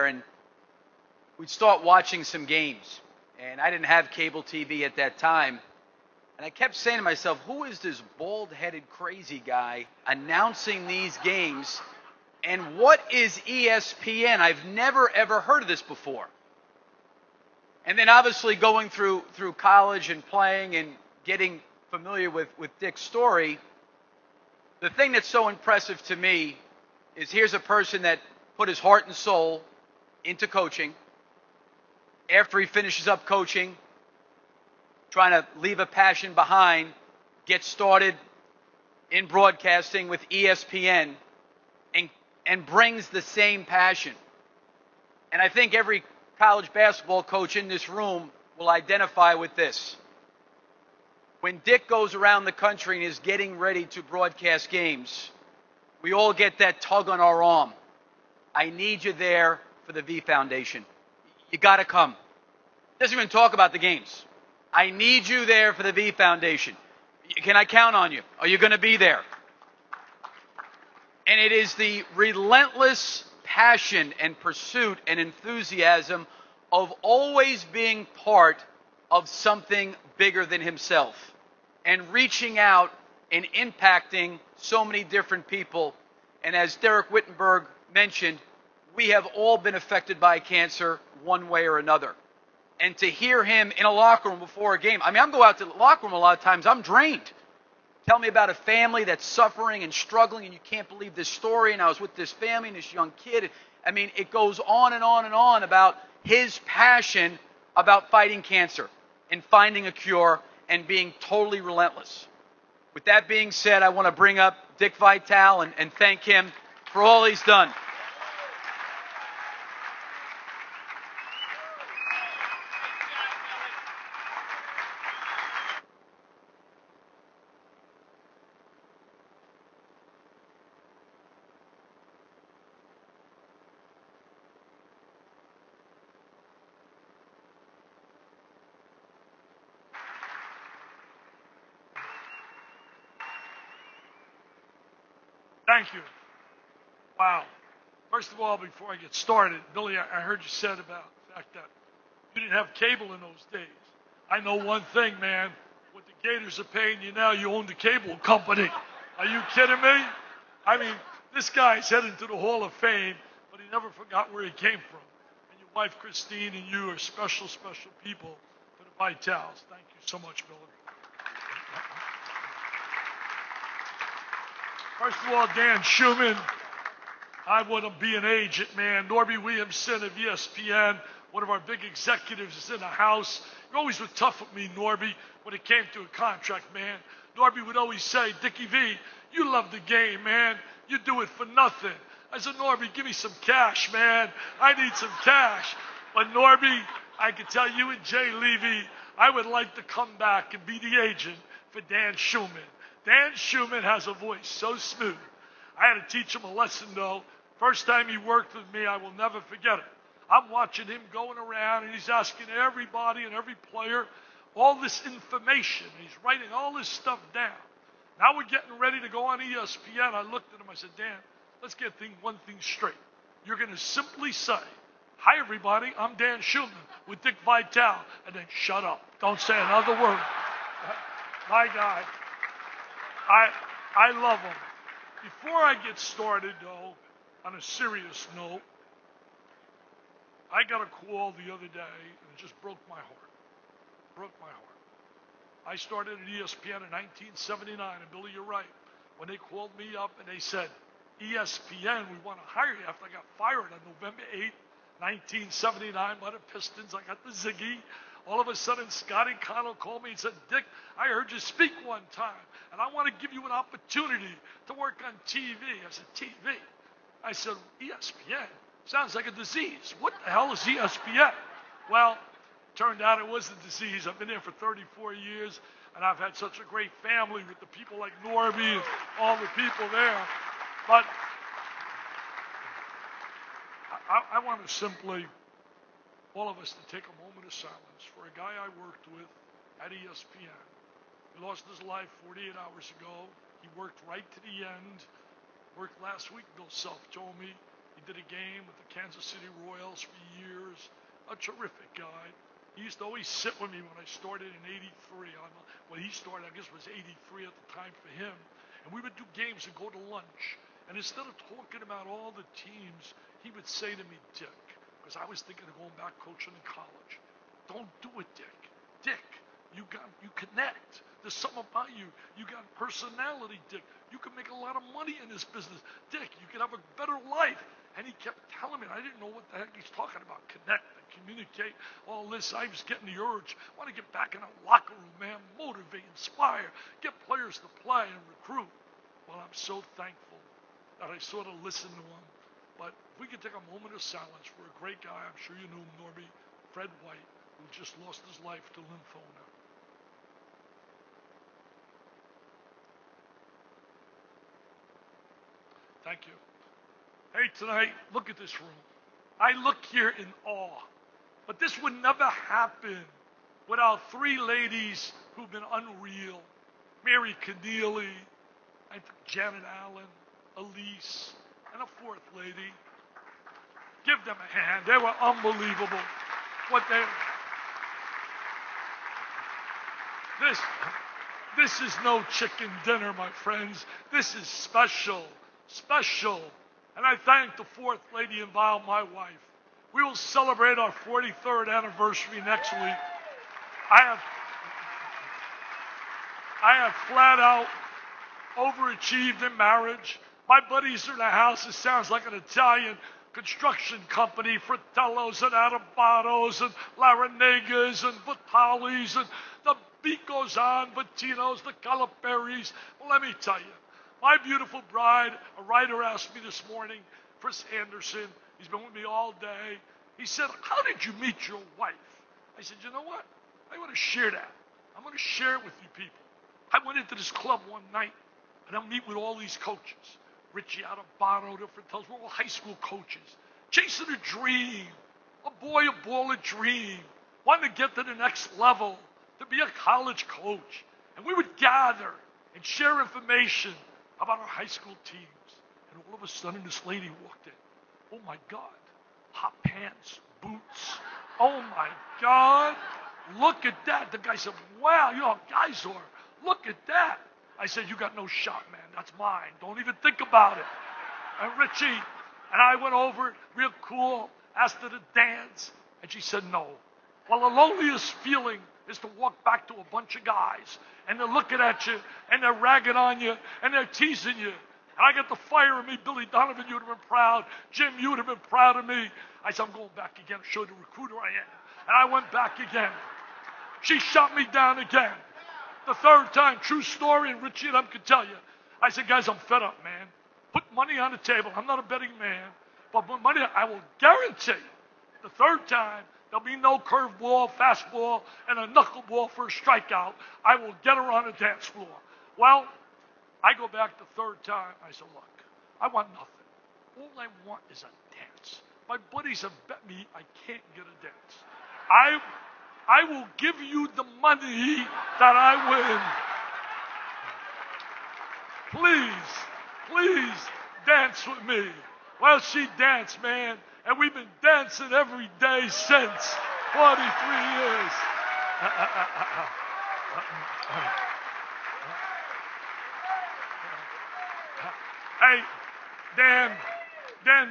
and we'd start watching some games. And I didn't have cable TV at that time. And I kept saying to myself, who is this bald-headed crazy guy announcing these games? And what is ESPN? I've never, ever heard of this before. And then obviously going through college and playing and getting familiar with Dick's story, the thing that's so impressive to me is here's a person that put his heart and soul into coaching. After he finishes up coaching, trying to leave a passion behind, get started in broadcasting with ESPN, and brings the same passion. And I think every college basketball coach in this room will identify with this. When Dick goes around the country and is getting ready to broadcast games, we all get that tug on our arm. I need you there for the V Foundation. You got to come. Doesn't even talk about the games. I need you there for the V Foundation. Can I count on you? Are you going to be there? And it is the relentless passion and pursuit and enthusiasm of always being part of something bigger than himself and reaching out and impacting so many different people. And as Derek Wittenberg mentioned, we have all been affected by cancer one way or another. And to hear him in a locker room before a game, I mean, I'm going out to the locker room a lot of times, I'm drained. Tell me about a family that's suffering and struggling, and you can't believe this story, and I was with this family and this young kid. I mean, it goes on and on and on about his passion about fighting cancer and finding a cure and being totally relentless. With that being said, I want to bring up Dick Vitale and thank him for all he's done. Thank you. Wow. First of all, before I get started, Billy, I heard you said about the fact that you didn't have cable in those days. I know one thing, man. What the Gators are paying you now, you own the cable company. Are you kidding me? I mean, this guy's heading to the Hall of Fame, but he never forgot where he came from. And your wife, Christine, and you are special, special people for the Vitales. Thank you so much, Billy. First of all, Dan Schumann, I want to be an agent, man. Norby Williamson of ESPN, one of our big executives, is in the house. You always were tough with me, Norby, when it came to a contract, man. Norby would always say, Dickie V, you love the game, man. You do it for nothing. I said, Norby, give me some cash, man. I need some cash. But Norby, I can tell you and Jay Levy, I would like to come back and be the agent for Dan Schumann. Dan Schumann has a voice so smooth. I had to teach him a lesson, though. First time he worked with me, I will never forget it. I'm watching him going around, and he's asking everybody and every player all this information. He's writing all this stuff down. Now we're getting ready to go on ESPN. I looked at him. I said, Dan, let's get one thing straight. You're going to simply say, hi, everybody. I'm Dan Schumann with Dick Vitale. And then shut up. Don't say another word. My guy. I love him. Before I get started, though, on a serious note, I got a call the other day, and it just broke my heart. Broke my heart. I started at ESPN in 1979, and Billy, you're right. When they called me up and they said, ESPN, we want to hire you after I got fired on November 8th, 1979 by the Pistons. I got the Ziggy. All of a sudden, Scotty Connell called me and said, Dick, I heard you speak one time, and I want to give you an opportunity to work on TV. I said, TV? I said, ESPN? Sounds like a disease. What the hell is ESPN? Well, turned out it was a disease. I've been there for 34 years, and I've had such a great family with the people like Norby and all the people there. But I want to simply, all of us, to take a moment of silence for a guy I worked with at ESPN. He lost his life 48 hours ago. He worked right to the end. Worked last week, Bill Self told me. He did a game with the Kansas City Royals for years. A terrific guy. He used to always sit with me when I started in '83. When he started, I guess it was '83 at the time for him. And we would do games and go to lunch. And instead of talking about all the teams, he would say to me, Dick, because I was thinking of going back coaching in college, don't do it, Dick. Dick, you connect. There's something about you. You got personality, Dick. You can make a lot of money in this business. Dick, you can have a better life. And he kept telling me, and I didn't know what the heck he's talking about. Connect and communicate, all this. I was getting the urge. I want to get back in a locker room, man. Motivate, inspire, get players to play and recruit. Well, I'm so thankful that I sort of listened to him. But if we could take a moment of silence for a great guy, I'm sure you knew him, Norby, Fred White, who just lost his life to lymphoma. Thank you. Hey, tonight, look at this room. I look here in awe. But this would never happen without three ladies who've been unreal. Mary Keneally, I think Janet Allen, Elise, and a fourth lady. Give them a hand. They were unbelievable. This is no chicken dinner, my friends. This is special. Special. And I thank the fourth lady involved, my wife. We will celebrate our 43rd anniversary next week. I have flat out overachieved in marriage. My buddies are in the house. It sounds like an Italian construction company, Fratellos and Arabatos and Laranegas and Vitalis, and the beat goes on, Vitinos, the Calaperis. Well, let me tell you, my beautiful bride, a writer asked me this morning, Chris Anderson, he's been with me all day. He said, how did you meet your wife? I said, you know what? I want to share that. I'm going to share it with you people. I went into this club one night, and I meet with all these coaches. Richie Adubato, the Fratellos, we're all high school coaches. Chasing a dream, a ball, a dream. Wanting to get to the next level, to be a college coach. And we would gather and share information about our high school teams. And all of a sudden, this lady walked in. Oh, my God. Hot pants, boots. Oh, my God. Look at that. The guy said, wow, you know how guys are. Look at that. I said, you got no shot, man. That's mine. Don't even think about it. And Richie and I went over, real cool, asked her to dance. And she said, no. Well, the loneliest feeling is to walk back to a bunch of guys. And they're looking at you, and they're ragging on you, and they're teasing you. And I got the fire in me. Billy Donovan, you would have been proud. Jim, you would have been proud of me. I said, I'm going back again to show the recruiter I am. And I went back again. She shot me down again. The third time, true story, and Richie and I could tell you. I said, guys, I'm fed up, man. Put money on the table. I'm not a betting man. But put money, I will guarantee the third time, there'll be no curveball, fastball, and a knuckleball for a strikeout. I will get her on the dance floor. Well, I go back the third time. I said, look, I want nothing. All I want is a dance. My buddies have bet me I can't get a dance. I will give you the money that I win. Please dance with me. Well, she danced, man, and we've been dancing every day since 43 years. Hey, Dan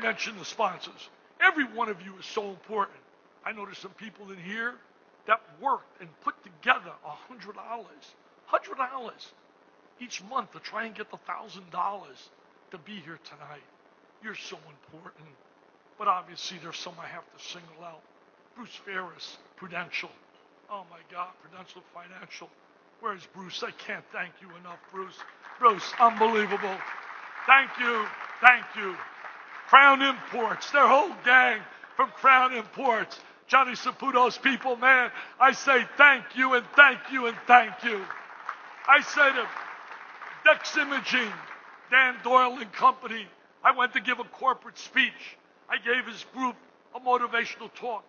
mentioned the sponsors. Every one of you is so important. I know there's some people in here that worked and put together $100 each month to try and get the $1,000 to be here tonight. You're so important. But obviously there's some I have to single out. Bruce Ferris, Prudential. Oh my God, Prudential Financial. Where's Bruce? I can't thank you enough, Bruce. Bruce, unbelievable. Thank you. Crown Imports, their whole gang from Crown Imports. Johnny Saputo's people, man, I say thank you and thank you and thank you. I say to Dex Imaging, Dan Doyle and company, I went to give a corporate speech. I gave his group a motivational talk.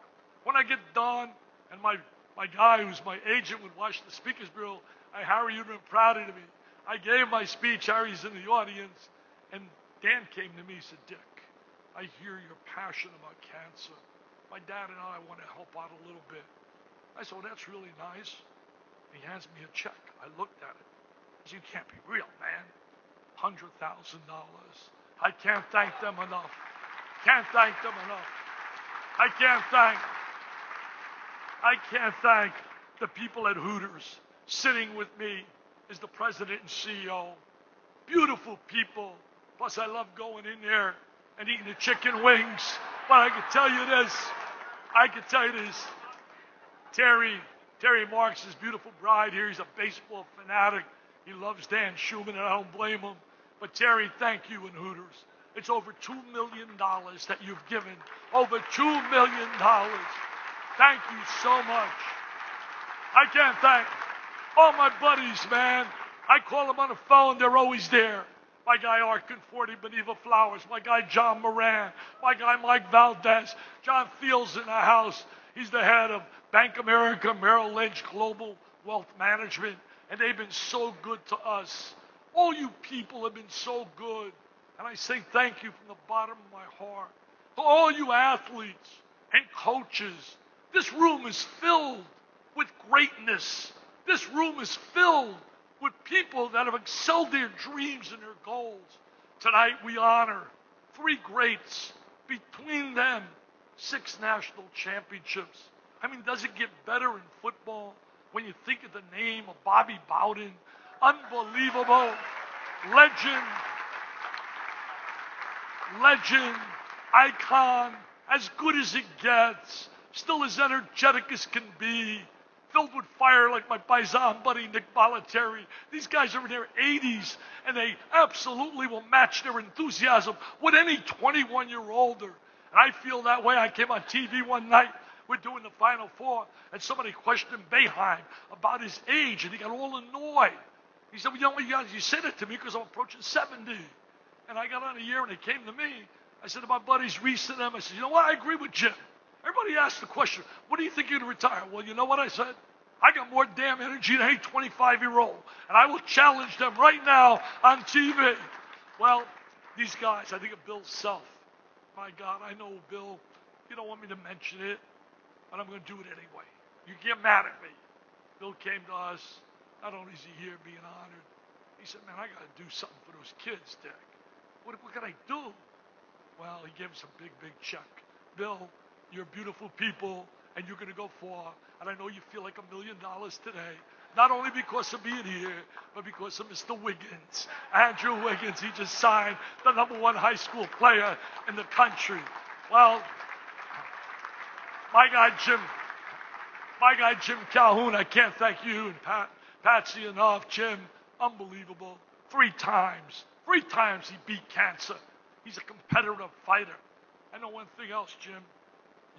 When I get done, and my guy who's my agent would watch the Speakers Bureau, Harry, you've been proud of me. I gave my speech, Harry's in the audience, and Dan came to me and said, Dick, I hear your passion about cancer. My dad and I want to help out a little bit. I said, well, that's really nice. He hands me a check. I looked at it. I said, you can't be real, man. $100,000. I can't thank them enough. Can't thank them enough. I can't thank the people at Hooters. Sitting with me is the president and CEO. Beautiful people. Plus, I love going in there and eating the chicken wings. But I can tell you this. Terry Marks, his beautiful bride here. He's a baseball fanatic. He loves Dan Schumann, and I don't blame him. But Terry, thank you in Hooters. It's over $2 million that you've given. Over $2 million. Thank you so much. I can't thank all my buddies, man. I call them on the phone. They're always there. My guy Art Conforti, Beneva Flowers. My guy John Moran. My guy Mike Valdez. John Fields in the house. He's the head of Bank America, Merrill Lynch, Global Wealth Management. And they've been so good to us. All you people have been so good. And I say thank you from the bottom of my heart. To all you athletes and coaches. This room is filled with greatness. This room is filled with people that have excelled their dreams and their goals. Tonight we honor 3 greats. Between them, 6 national championships. I mean, does it get better in football when you think of the name of Bobby Bowden? Unbelievable. Legend, icon, as good as it gets, still as energetic as can be, filled with fire like my Paisan buddy Nick Bollettieri. These guys are in their 80s, and they absolutely will match their enthusiasm with any 21-year-older. And I feel that way. I came on TV one night. We're doing the Final Four, and somebody questioned Boeheim about his age, and he got all annoyed. He said, well, you know what, you said it to me because I'm approaching 70. And I got on the air, and they came to me. I said to my buddies, Reese and them, I said, you know what, I agree with Jim. Everybody asked the question, what do you think you're going to retire? Well, you know what I said? I got more damn energy than any 25-year-old. And I will challenge them right now on TV. Well, these guys, I think of Bill Self. My God, I know Bill. You don't want me to mention it, but I'm going to do it anyway. You get mad at me. Bill came to us. Not only is he here being honored, he said, man, I got to do something for those kids, Dick. What can I do? Well, he gave us a big, big check. Bill, you're beautiful people, and you're going to go far. And I know you feel like $1 million today, not only because of being here, but because of Mr. Wiggins. Andrew Wiggins, he just signed the #1 high school player in the country. Well, my guy Jim Calhoun, I can't thank you and Patsy enough. Jim, unbelievable. 3 times he beat cancer. He's a competitive fighter. I know one thing else, Jim.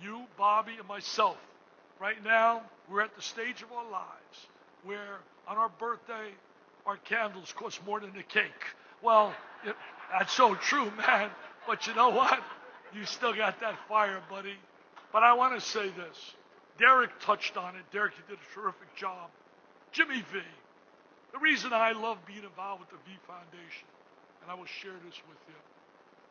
You, Bobby, and myself, right now, we're at the stage of our lives where on our birthday, our candles cost more than the cake. Well, that's so true, man. But you know what? You still got that fire, buddy. But I want to say this. Derek touched on it. Derek, you did a terrific job. Jimmy V. The reason I love being involved with the V Foundation, and I will share this with you.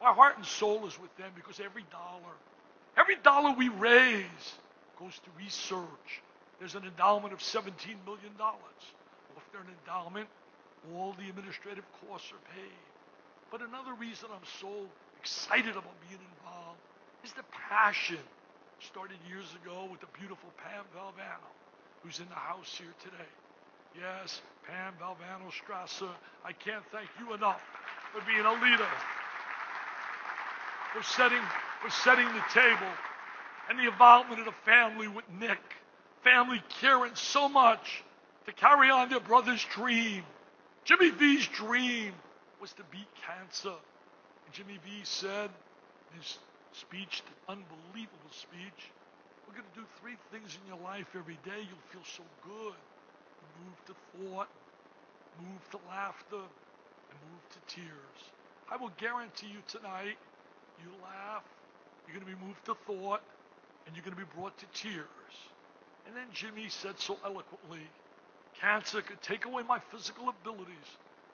My heart and soul is with them because every dollar we raise goes to research. There's an endowment of $17 million. Off their endowment, all the administrative costs are paid. But another reason I'm so excited about being involved is the passion. Started years ago with the beautiful Pam Valvano, who's in the house here today. Yes, Pam Valvano Strasser, I can't thank you enough for being a leader, for setting the table, and the involvement of the family with Nick. Family caring so much to carry on their brother's dream. Jimmy V's dream was to beat cancer. And Jimmy V said in his speech, the unbelievable speech, we're going to do 3 things in your life every day. You'll feel so good. Move to thought, move to laughter, and move to tears. I will guarantee you tonight, you laugh, you're going to be moved to thought, and you're going to be brought to tears. And then Jimmy said so eloquently, cancer could take away my physical abilities,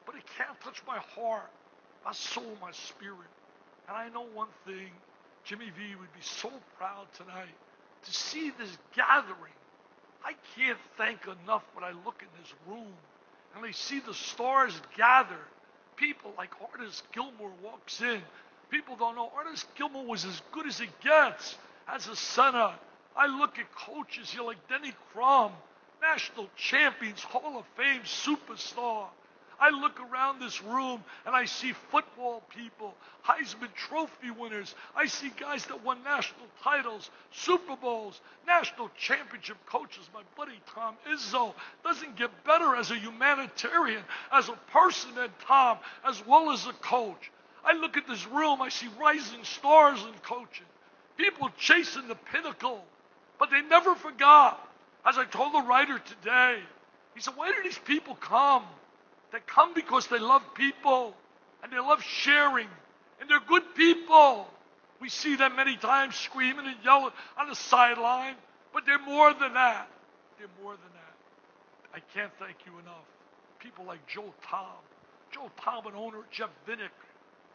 but it can't touch my heart, my soul, my spirit. And I know one thing, Jimmy V would be so proud tonight to see this gathering. I can't thank enough when I look in this room and I see the stars gathered. People like Artis Gilmore walks in. People don't know Artis Gilmore was as good as it gets as a center. I look at coaches here like Denny Crum, national champions, Hall of Fame superstar. I look around this room and I see football people, Heisman Trophy winners. I see guys that won national titles, Super Bowls, national championship coaches. My buddy Tom Izzo doesn't get better as a humanitarian, as a person than Tom, as well as a coach. I look at this room, I see rising stars in coaching, people chasing the pinnacle, but they never forgot. As I told the writer today, he said, why do these people come? They come because they love people, and they love sharing, and they're good people. We see them many times screaming and yelling on the sideline, but they're more than that. They're more than that. I can't thank you enough. People like Joe Tom. Joe Tom, an owner, Jeff Vinnick,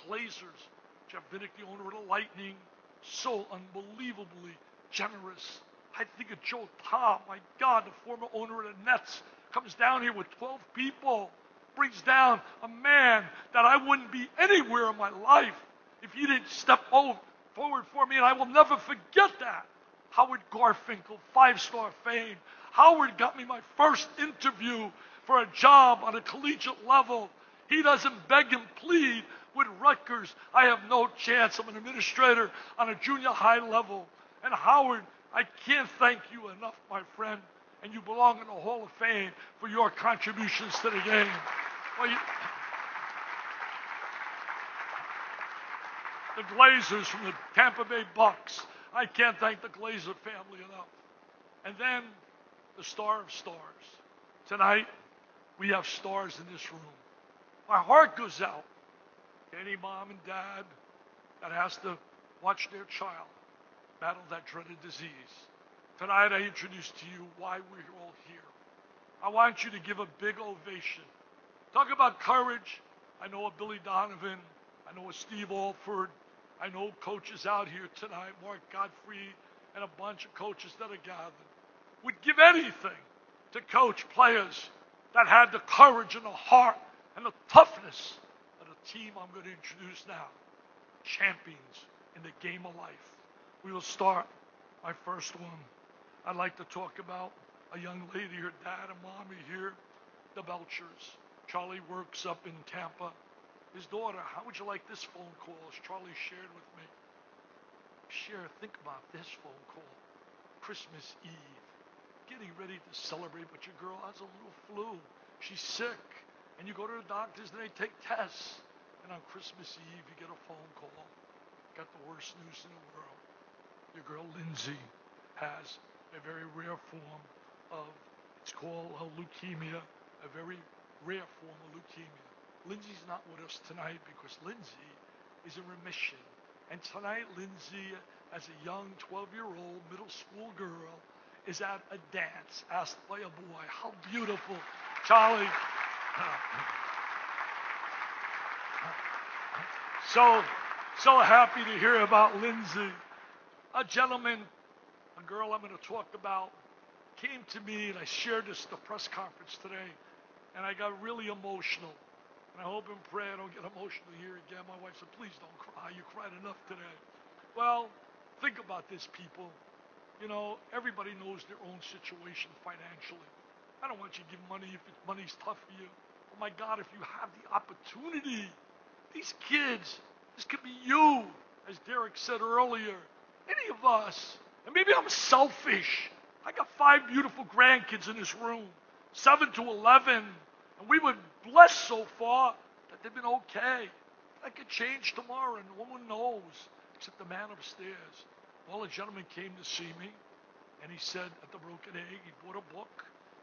Glazers. Jeff Vinnick, the owner of the Lightning, so unbelievably generous. I think of Joe Tom, my God, the former owner of the Nets, comes down here with 12 people, brings down a man that I wouldn't be anywhere in my life if he didn't step forward for me, and I will never forget that. Howard Garfinkel, 5-star fame. Howard got me my first interview for a job on a collegiate level. He doesn't beg and plead with Rutgers. I have no chance. I'm an administrator on a junior high level. And Howard, I can't thank you enough, my friend. And you belong in the Hall of Fame for your contributions to the game. Well, the Glazers from the Tampa Bay Bucks. I can't thank the Glazer family enough. And then the star of stars. Tonight, we have stars in this room. My heart goes out to any mom and dad that has to watch their child battle that dreaded disease. Tonight, I introduce to you why we're all here. I want you to give a big ovation. Talk about courage. I know a Billy Donovan. I know a Steve Alford. I know coaches out here tonight, Mark Gottfried, and a bunch of coaches that are gathered, would give anything to coach players that had the courage and the heart and the toughness of the team I'm going to introduce now. Champions in the game of life. We will start my first one. I'd like to talk about a young lady, her dad and mommy here, the Belchers. Charlie works up in Tampa. His daughter, how would you like this phone call, as Charlie shared with me? Think about this phone call. Christmas Eve. Getting ready to celebrate, but your girl has a little flu. She's sick. And you go to the doctors and they take tests. And on Christmas Eve, you get a phone call. Got the worst news in the world. Your girl Lindsay has a very rare form of, it's called leukemia, a very rare form of leukemia. Lindsay's not with us tonight because Lindsay is in remission. And tonight, Lindsay, as a young 12-year-old middle school girl, is at a dance asked by a boy. How beautiful. Charlie. So happy to hear about Lindsay. A gentleman, a girl I'm going to talk about, came to me, and I shared this at the press conference today, and I got really emotional. And I hope and pray I don't get emotional here again. My wife said, please don't cry. You cried enough today. Well, think about this, people. You know, everybody knows their own situation financially. I don't want you to give money if money's tough for you. Oh, my God, if you have the opportunity, these kids, this could be you, as Derek said earlier, any of us. And maybe I'm selfish. I got 5 beautiful grandkids in this room, 7 to 11. And we were blessed so far that they've been okay. That could change tomorrow, and no one knows except the man upstairs. Well, a gentleman came to see me, and he said, at the Broken Egg, he bought a book.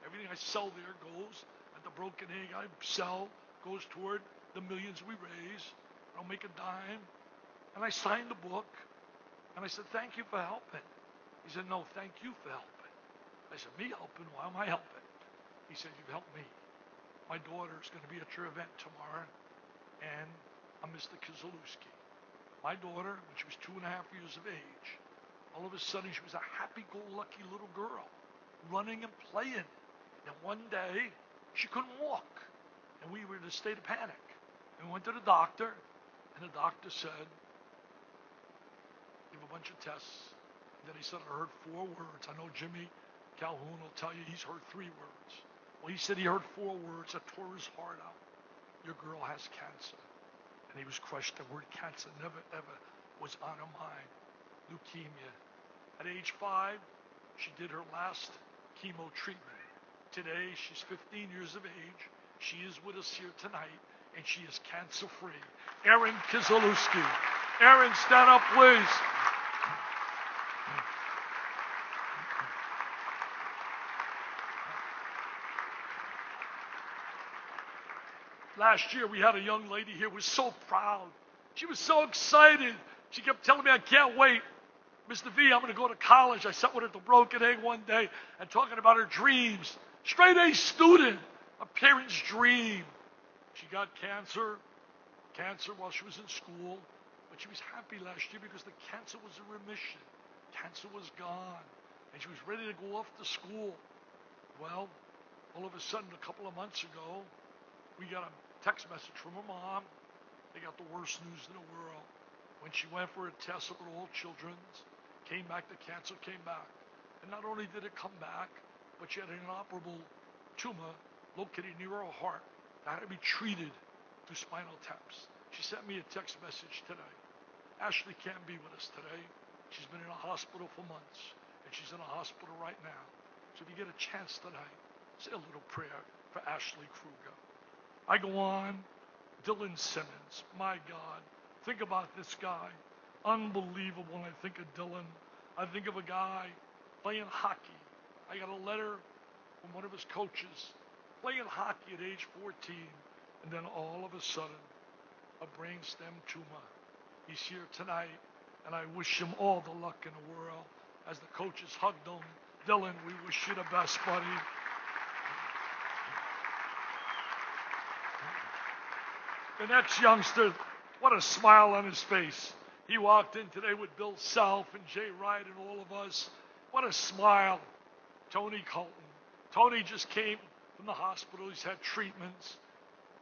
Everything I sell there goes. At the Broken Egg I sell goes toward the millions we raise. I don't make a dime. And I signed the book, and I said, thank you for helping. He said, no, thank you for helping. I said, me helping? Why am I helping? He said, you've helped me. My daughter is going to be at your event tomorrow, and I'm Mr. Kozlowski. My daughter, when she was 2.5 years of age, all of a sudden she was a happy-go-lucky little girl, running and playing. And one day, she couldn't walk. And we were in a state of panic. And we went to the doctor, and the doctor said, give a bunch of tests. And then he said, I heard 4 words. I know Jimmy Calhoun will tell you he's heard 3 words. Well, he said he heard 4 words that tore his heart out. Your girl has cancer. And he was crushed. The word cancer never, ever was on her mind. Leukemia. At age 5, she did her last chemo treatment. Today, she's 15 years of age. She is with us here tonight, and she is cancer-free. Erin Kizalewski. Erin, stand up, please. Last year, we had a young lady here who was so proud. She was so excited. She kept telling me, I can't wait. Mr. V, I'm going to go to college. I sat with her at the Broken Egg one day and talking about her dreams. Straight A student, a parent's dream. She got cancer while she was in school, but she was happy last year because the cancer was in remission. Cancer was gone, and she was ready to go off to school. Well, all of a sudden, a couple of months ago, we got a text message from her mom. They got the worst news in the world. When she went for a test at all children's, came back, the cancer came back. And not only did it come back, but she had an inoperable tumor located near her heart that had to be treated through spinal taps. She sent me a text message today. Ashley can't be with us today. She's been in a hospital for months, and she's in a hospital right now. So if you get a chance tonight, say a little prayer for Ashley Kruger. I go on. Dylan Simmons, my God. Think about this guy. Unbelievable when I think of Dylan. I think of a guy playing hockey. I got a letter from one of his coaches playing hockey at age 14, and then all of a sudden, a brainstem tumor. He's here tonight, and I wish him all the luck in the world. As the coaches hugged him, Dylan, we wish you the best, buddy. The next youngster, what a smile on his face. He walked in today with Bill Self and Jay Wright and all of us. What a smile. Tony Colton. Tony just came from the hospital. He's had treatments.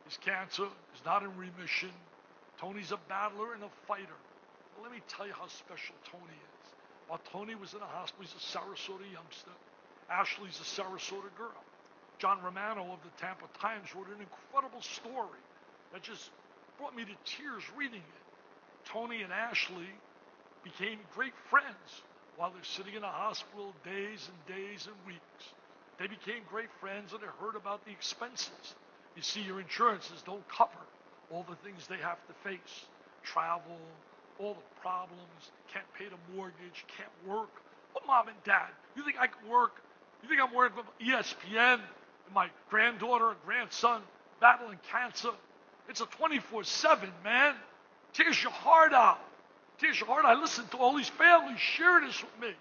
His cancer is not in remission. Tony's a battler and a fighter. Well, let me tell you how special Tony is. While Tony was in the hospital, he's a Sarasota youngster. Ashley's a Sarasota girl. John Romano of the Tampa Times wrote an incredible story that just brought me to tears reading it. Tony and Ashley became great friends while they're sitting in a hospital days and days and weeks. They became great friends, and they heard about the expenses. You see, your insurances don't cover all the things they have to face. Travel, all the problems, can't pay the mortgage, can't work. Well, Mom and Dad, you think I can work? You think I'm working with ESPN and my granddaughter and grandson battling cancer? It's a 24/7, man. Tears your heart out. Tears your heart out. I listen to all these families share this with me.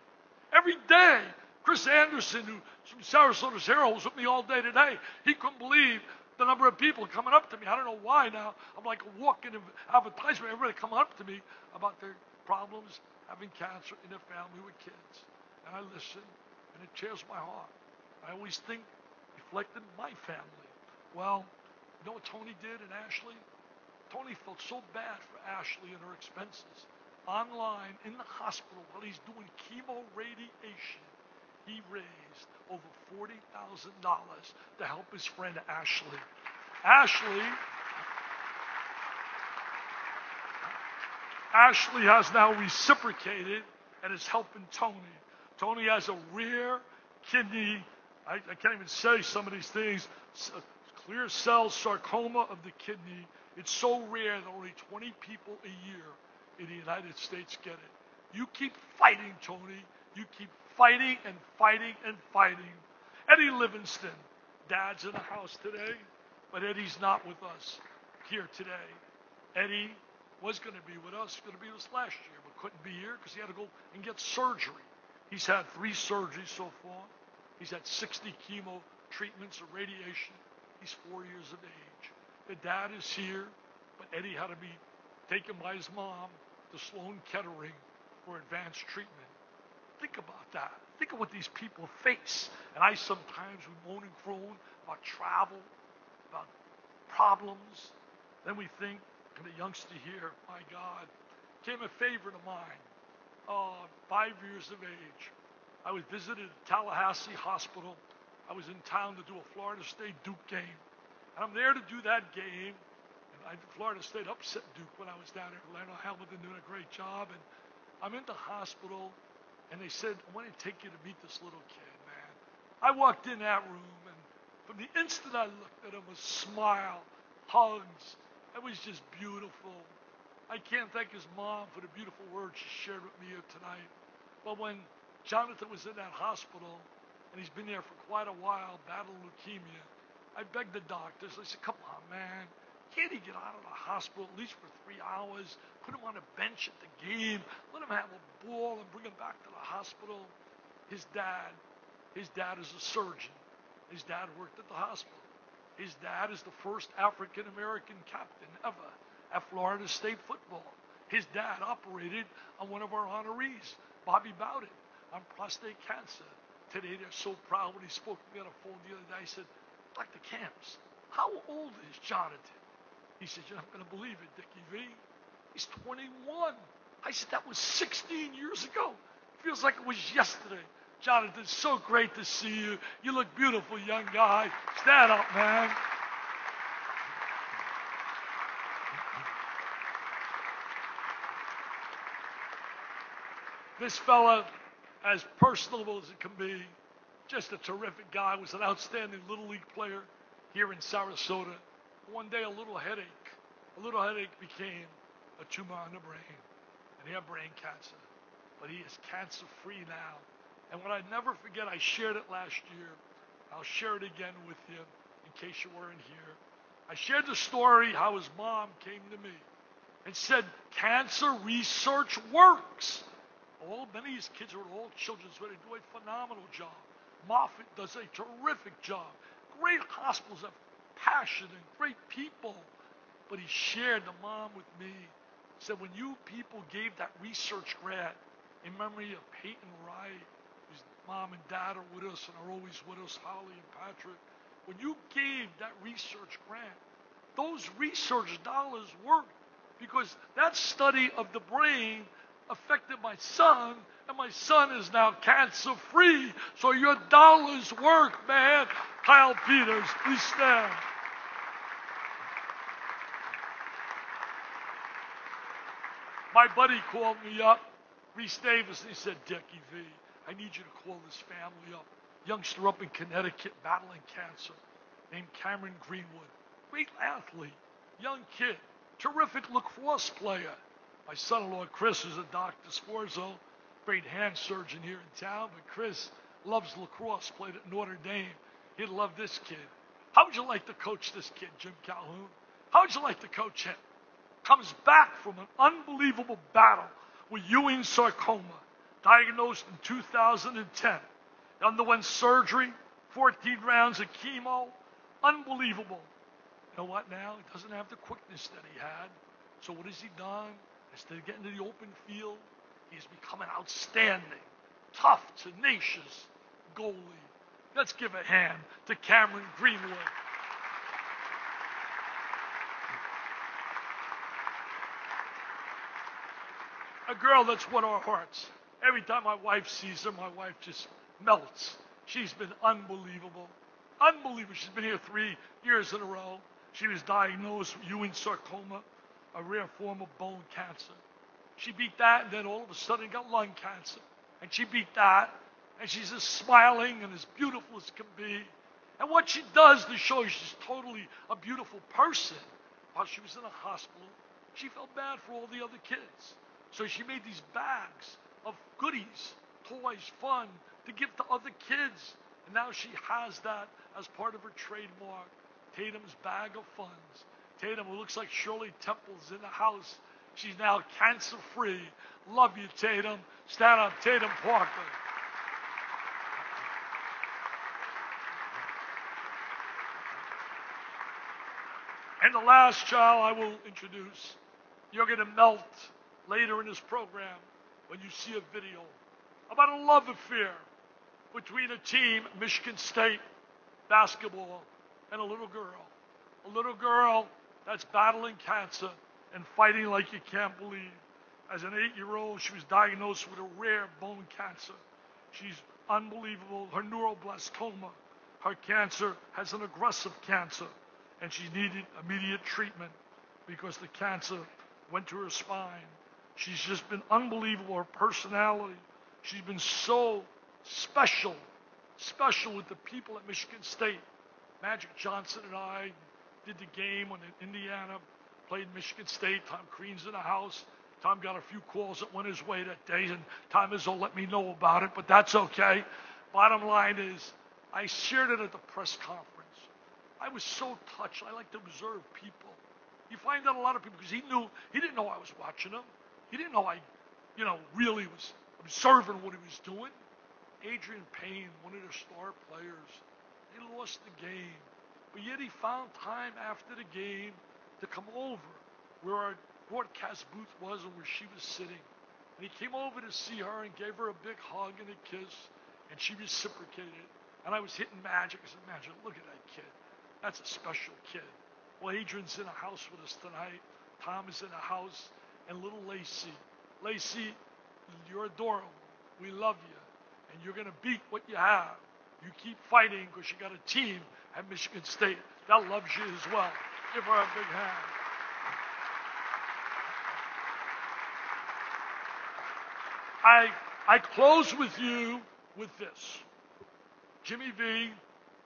Every day, Chris Anderson, who's from Sarasota's Hero, was with me all day today. He couldn't believe the number of people coming up to me. I don't know why now. I'm like a walking advertisement. Everybody coming up to me about their problems, having cancer in their family with kids. And I listen, and it tears my heart. I always think, reflecting my family. Well, you know what Tony did and Ashley? Tony felt so bad for Ashley and her expenses. Online, in the hospital, while he's doing chemo radiation, he raised over $40,000 to help his friend Ashley. Ashley has now reciprocated and is helping Tony. Tony has a rare kidney, I can't even say some of these things, clear cell sarcoma of the kidney. It's so rare that only 20 people a year in the United States get it. You keep fighting, Tony. You keep fighting and fighting and fighting. Eddie Livingston, Dad's in the house today, but Eddie's not with us here today. Eddie was going to be with us, going to be with us last year, but couldn't be here because he had to go and get surgery. He's had 3 surgeries so far. He's had 60 chemo treatments of radiation. He's 4 years of age. The dad is here, but Eddie had to be taken by his mom to Sloan Kettering for advanced treatment. Think about that. Think of what these people face. And I sometimes we moan and groan about travel, about problems. Then we think, and the youngster here, my God, became a favorite of mine. 5 years of age. I was visited at Tallahassee Hospital. I was in town to do a Florida State Duke game. And I'm there to do that game. And Florida State upset Duke when I was down there. Orlando Hamilton doing a great job. And I'm in the hospital, and they said, I want to take you to meet this little kid, man. I walked in that room, and from the instant I looked at him, a smile, hugs. It was just beautiful. I can't thank his mom for the beautiful words she shared with me here tonight. But when Jonathan was in that hospital, and he's been there for quite a while, battling leukemia, I begged the doctors. I said, come on, man. Can't he get out of the hospital at least for 3 hours? Put him on a bench at the game. Let him have a ball and bring him back to the hospital. His dad is a surgeon. His dad worked at the hospital. His dad is the first African-American captain ever at Florida State football. His dad operated on one of our honorees, Bobby Bowden, on prostate cancer. Today they're so proud when he spoke to me on the phone the other day. I said, Dr. Camps, how old is Jonathan? He said, you're not going to believe it, Dickie V. He's 21. I said, that was 16 years ago. Feels like it was yesterday. Jonathan, so great to see you. You look beautiful, young guy. Stand up, man. This fella, as personable as it can be, just a terrific guy, was an outstanding Little League player here in Sarasota. One day, a little headache became a tumor on the brain, and he had brain cancer. But he is cancer-free now. And what I never forget, I shared it last year. I'll share it again with you in case you weren't here. I shared the story how his mom came to me and said, cancer research works. Many of these kids are at all children's where they do a phenomenal job. Moffitt does a terrific job. Great hospitals have passion and great people. But he shared the mom with me. Said when you people gave that research grant in memory of Peyton Wright, whose mom and dad are with us and are always with us, Holly and Patrick, when you gave that research grant, those research dollars worked because that study of the brain affected my son, and my son is now cancer-free. So your dollars work, man. Kyle Peters, please stand. My buddy called me up, Reese Davis, and he said, Dickie V, I need you to call this family up. Youngster up in Connecticut battling cancer named Cameron Greenwood. Great athlete, young kid, terrific lacrosse player. My son-in-law, Chris, is a Dr. Sforzo, great hand surgeon here in town, but Chris loves lacrosse, played at Notre Dame. He'd love this kid. How would you like to coach this kid, Jim Calhoun? How would you like to coach him? Comes back from an unbelievable battle with Ewing sarcoma, diagnosed in 2010. Underwent surgery, 14 rounds of chemo. Unbelievable. You know what now? He doesn't have the quickness that he had. So what has he done? Instead of getting to the open field, he's become an outstanding, tough, tenacious goalie. Let's give a hand to Cameron Greenwood. A girl that's won our hearts. Every time my wife sees her, my wife just melts. She's been unbelievable. Unbelievable. She's been here 3 years in a row. She was diagnosed with Ewing sarcoma, a rare form of bone cancer. She beat that, and then all of a sudden got lung cancer. And she beat that, and she's as smiling and as beautiful as can be. And what she does to show she's totally a beautiful person, while she was in a hospital, she felt bad for all the other kids. So she made these bags of goodies, toys, fun, to give to other kids. And now she has that as part of her trademark, Tatum's Bag of Funds. Tatum, who looks like Shirley Temple's in the house, she's now cancer-free. Love you, Tatum. Stand up, Tatum Parker. And the last child I will introduce, you're going to melt later in this program when you see a video about a love affair between a team, Michigan State basketball, and a little girl. A little girl that's battling cancer and fighting like you can't believe. As an 8-year-old, she was diagnosed with a rare bone cancer. She's unbelievable. Her neuroblastoma, her cancer has an aggressive cancer, and she needed immediate treatment because the cancer went to her spine. She's just been unbelievable, her personality. She's been so special with the people at Michigan State. Magic Johnson and I did the game when Indiana played Michigan State. Tom Crean's in the house. Tom got a few calls that went his way that day, and Tom Izzo let me know about it, but that's okay. Bottom line is, I shared it at the press conference. I was so touched. I like to observe people. You find out a lot of people, because he didn't know I was watching him. He didn't know I, really was observing what he was doing. Adrian Payne, one of their star players, they lost the game. But yet he found time after the game to come over where our broadcast booth was and where she was sitting. And he came over to see her and gave her a big hug and a kiss, and she reciprocated. And I was hitting Magic. I said, Magic, look at that kid. That's a special kid. Well, Adrian's in the house with us tonight. Tom is in the house. And little Lacey. Lacey, you're adorable. We love you. And you're going to beat what you have. You keep fighting because you got a team at Michigan State that loves you as well. Give her a big hand. I close with you with this. Jimmy V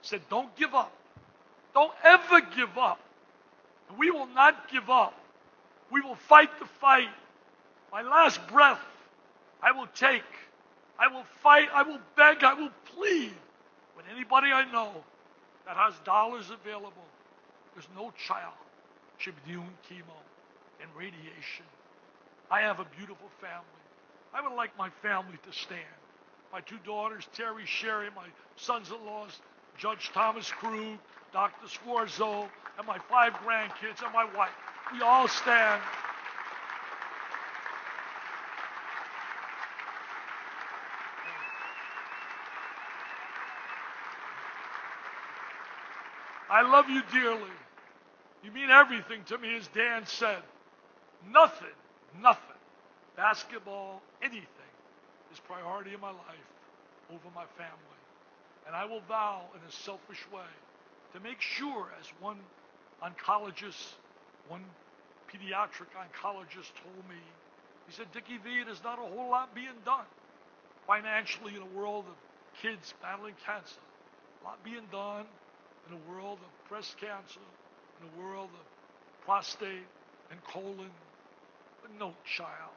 said, don't give up. Don't ever give up. And we will not give up. We will fight the fight. My last breath, I will take. I will fight. I will beg. I will plead with anybody I know that has dollars available. There's no child should be doing chemo and radiation. I have a beautiful family. I would like my family to stand. My 2 daughters, Terry, Sherry, my sons-in-laws, Judge Thomas Krug, Dr. Swarzo, and my 5 grandkids, and my wife. We all stand. I love you dearly. You mean everything to me, as Dan said. Nothing, basketball, anything, is priority in my life over my family. And I will vow in a selfish way to make sure, as one oncologist, one pediatric oncologist told me, he said, Dickie V, there's not a whole lot being done financially in a world of kids battling cancer. A lot being done in a world of breast cancer, in a world of prostate and colon, but no child.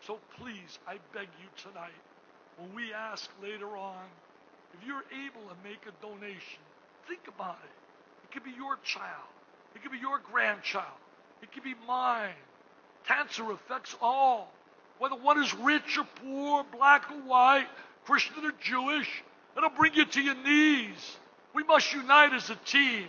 So please, I beg you tonight, when we ask later on, if you're able to make a donation, think about it. It could be your child. It could be your grandchild. It could be mine. Cancer affects all, whether one is rich or poor, black or white, Christian or Jewish. It'll bring you to your knees. We must unite as a team.